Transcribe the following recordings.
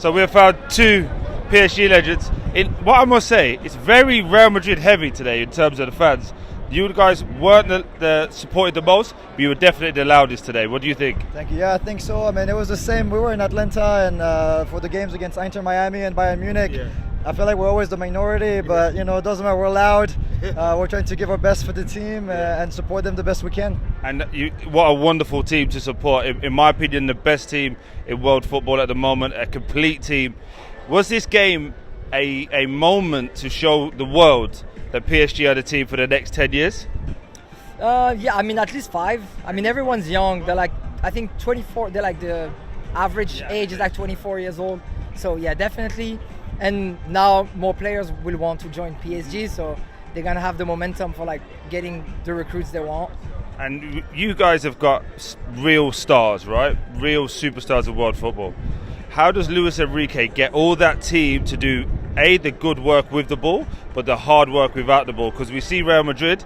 So we have found two PSG legends. What I must say, it's very Real Madrid heavy today in terms of the fans. You guys weren't the supported the most, but you were definitely the loudest today. What do you think? Thank you. Yeah, I think so. I mean, it was the same. We were in Atlanta and for the games against Inter Miami and Bayern Munich. Yeah. I feel like we're always the minority, but it doesn't matter. We're loud. We're trying to give our best for the team and support them the best we can. And what a wonderful team to support. In my opinion, the best team in world football at the moment, a complete team. Was this game a moment to show the world that PSG are the team for the next 10 years? Yeah, I mean, at least 5. I mean, everyone's young. They're like, I think 24. They're like the average age is like 24 years old. So yeah, definitely. And now more players will want to join PSG, so they're gonna have the momentum for like getting the recruits they want. And you guys have got real stars, right? Real superstars of world football. How does Luis Enrique get all that team to do the good work with the ball, but the hard work without the ball? Because we see Real Madrid,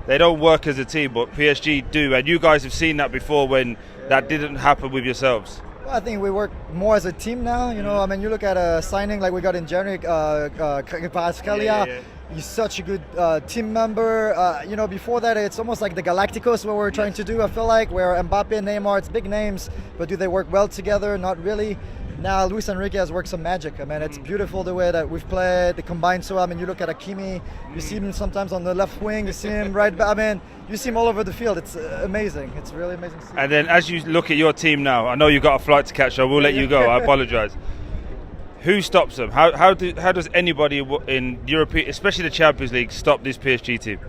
they don't work as a team, but PSG do, and you guys have seen that before when that didn't happen with yourselves. Well, I think we work more as a team now. I mean, you look at a signing like we got in January, Kvaratskhelia. He's such a good team member. Before that, it's almost like the Galacticos, what we're trying to do, I feel like, where Mbappe and Neymar, it's big names, but do they work well together? Not really. Now, Luis Enrique has worked some magic. I mean, it's beautiful the way that we've played. They combine so well. I mean, you look at Hakimi, you see him sometimes on the left wing, you see him right back. I mean, you see him all over the field. It's amazing. It's really amazing to see. And then as you look at your team now, I know you've got a flight to catch, so we'll let you go. I apologise. Who stops them? How does anybody in Europe, especially the Champions League, stop this PSG team?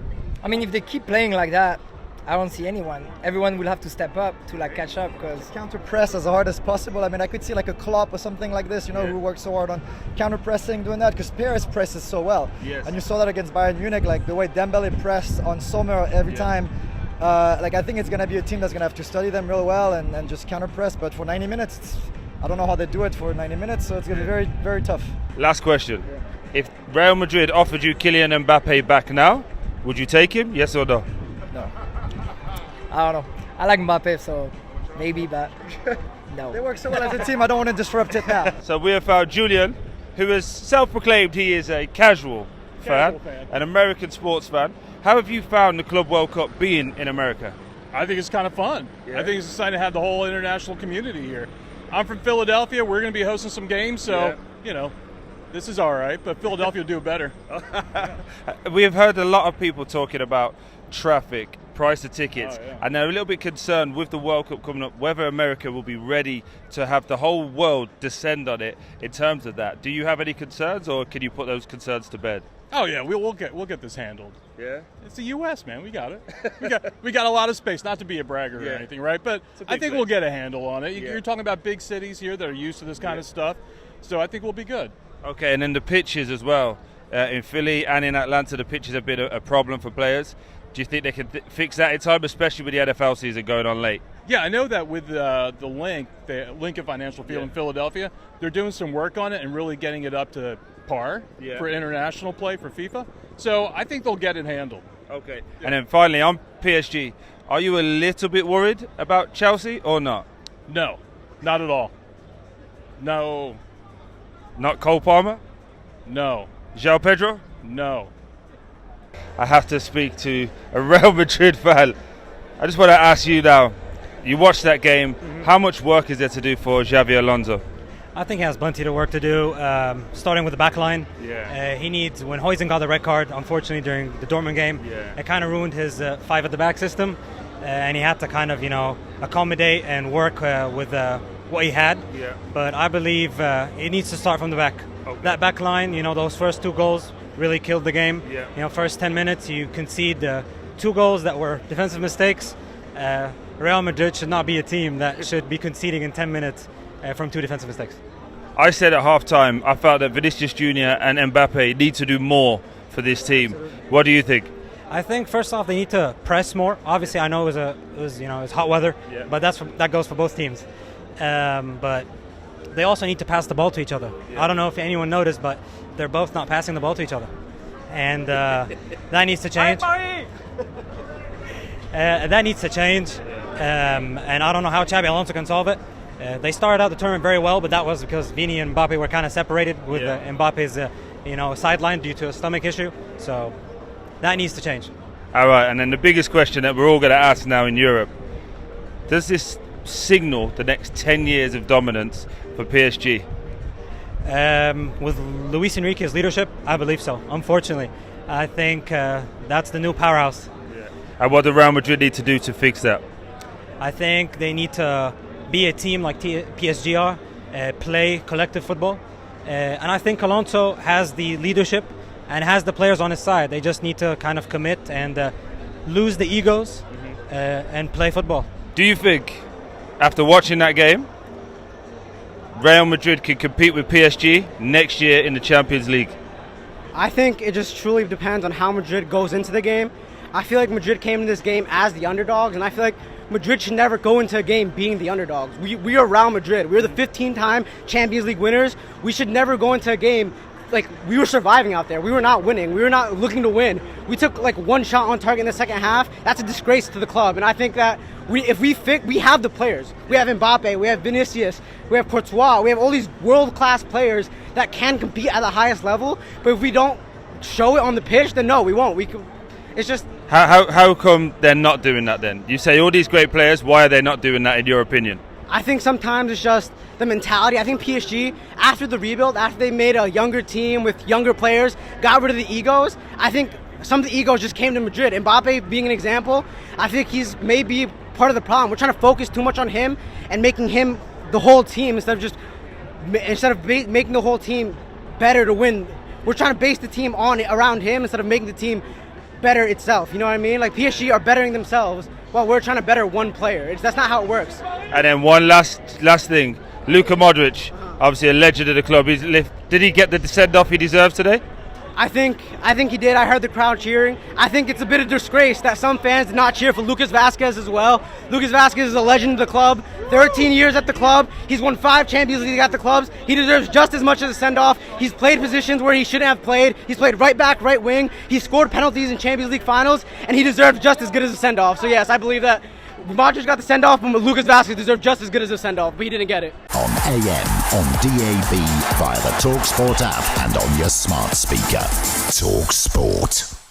I mean, if they keep playing like that, I don't see anyone. Everyone will have to step up to catch up, because counter press as hard as possible. I mean, I could see like a Klopp or something like this, who works so hard on counter pressing, doing that, because Paris presses so well. Yes. And you saw that against Bayern Munich, like the way Dembele pressed on Sommer every time. I think it's going to be a team that's going to have to study them real well and just counter press. But for 90 minutes, I don't know how they do it for 90 minutes, so it's going to be very, very tough. Last question. If Real Madrid offered you Kylian Mbappe back now, would you take him? Yes or no? No. I don't know. I like Mbappe, so maybe, but no. They work so well as a team, I don't want to disrupt it now. So we have found Julian, who has self-proclaimed he is a casual fan, an American sports fan. How have you found the Club World Cup being in America? I think it's kind of fun. I think it's exciting to have the whole international community here. I'm from Philadelphia. We're going to be hosting some games, so, this is all right, but Philadelphia will do better. We have heard a lot of people talking about traffic, price of tickets, and they're a little bit concerned with the World Cup coming up, whether America will be ready to have the whole world descend on it in terms of that. Do you have any concerns, or can you put those concerns to bed? Oh yeah, we'll get this handled. Yeah, it's the U.S., man. We got it. we got a lot of space. Not to be a bragger or anything, right? But I think we'll get a handle on it. You're talking about big cities here that are used to this kind of stuff, so I think we'll be good. Okay, and then the pitches as well. In Philly and in Atlanta, the pitches have been a problem for players. Do you think they can fix that in time, especially with the NFL season going on late? Yeah, I know that with the Lincoln Financial Field in Philadelphia, they're doing some work on it and really getting it up to par for international play for FIFA. So I think they'll get it handled. Okay. Yeah. And then finally, on PSG, are you a little bit worried about Chelsea or not? No, not at all. No. Not Cole Palmer? No. João Pedro? No. I have to speak to a Real Madrid fan. I just want to ask you now, you watched that game, how much work is there to do for Xabi Alonso? I think he has plenty of work to do, starting with the back line. He needs, when Huijsen got the red card, unfortunately, during the Dortmund game, it kind of ruined his 5 at the back system, and he had to kind of, accommodate and work with what he had. But I believe it needs to start from the back. Okay. That back line, those first 2 goals really killed the game. First 10 minutes, you concede 2 goals that were defensive mistakes. Real Madrid should not be a team that should be conceding in 10 minutes from 2 defensive mistakes. I said at half-time, I felt that Vinicius Jr. and Mbappe need to do more for this team. What do you think? I think first off they need to press more. Obviously, I know it was hot weather, but that goes for both teams. But they also need to pass the ball to each other. I don't know if anyone noticed, but they're both not passing the ball to each other, and that needs to change. That needs to change, and I don't know how Xabi Alonso can solve it. They started out the tournament very well, but that was because Deeney and Mbappe were kind of separated with Mbappe's sideline due to a stomach issue. So that needs to change. All right, and then the biggest question that we're all going to ask now in Europe: does this signal the next 10 years of dominance for PSG? With Luis Enrique's leadership, I believe so. Unfortunately, I think that's the new powerhouse. Yeah. And what do Real Madrid need to do to fix that? I think they need to be a team like PSG are, play collective football. And I think Alonso has the leadership and has the players on his side. They just need to kind of commit and lose the egos and play football. Do you think, after watching that game, Real Madrid can compete with PSG next year in the Champions League? I think it just truly depends on how Madrid goes into the game. I feel like Madrid came into this game as the underdogs, and I feel like Madrid should never go into a game being the underdogs. We are Real Madrid. We're the 15-time Champions League winners. We should never go into a game like we were surviving out there. We were not winning. We were not looking to win. We took like one shot on target in the second half. That's a disgrace to the club. And I think that we have the players. We have Mbappe, we have Vinicius, we have Courtois, we have all these world-class players that can compete at the highest level. But if we don't show it on the pitch, then no, we won't. It's just... How come they're not doing that then? You say all these great players, why are they not doing that in your opinion? I think sometimes it's just the mentality. I think PSG, after the rebuild, after they made a younger team with younger players, got rid of the egos, I think some of the egos just came to Madrid. Mbappe being an example, I think he's maybe part of the problem. We're trying to focus too much on him and making him the whole team instead of making the whole team better to win. We're trying to base the team around him instead of making the team better itself. You know what I mean? Like PSG are bettering themselves while we're trying to better one player. That's not how it works. And then one last thing, Luka Modric, obviously a legend of the club. Did he get the send-off he deserves today? I think he did. I heard the crowd cheering. I think it's a bit of disgrace that some fans did not cheer for Lucas Vazquez as well. Lucas Vazquez is a legend of the club. 13 years at the club. He's won 5 Champions League at the clubs. He deserves just as much as a send-off. He's played positions where he shouldn't have played. He's played right back, right wing. He scored penalties in Champions League finals, and he deserves just as good as a send-off. So yes, I believe that Modric got the send-off, but Lucas Vazquez deserved just as good as a send-off, but he didn't get it. On AM, on DAB, via the talkSPORT app, and on your smart speaker. talkSPORT.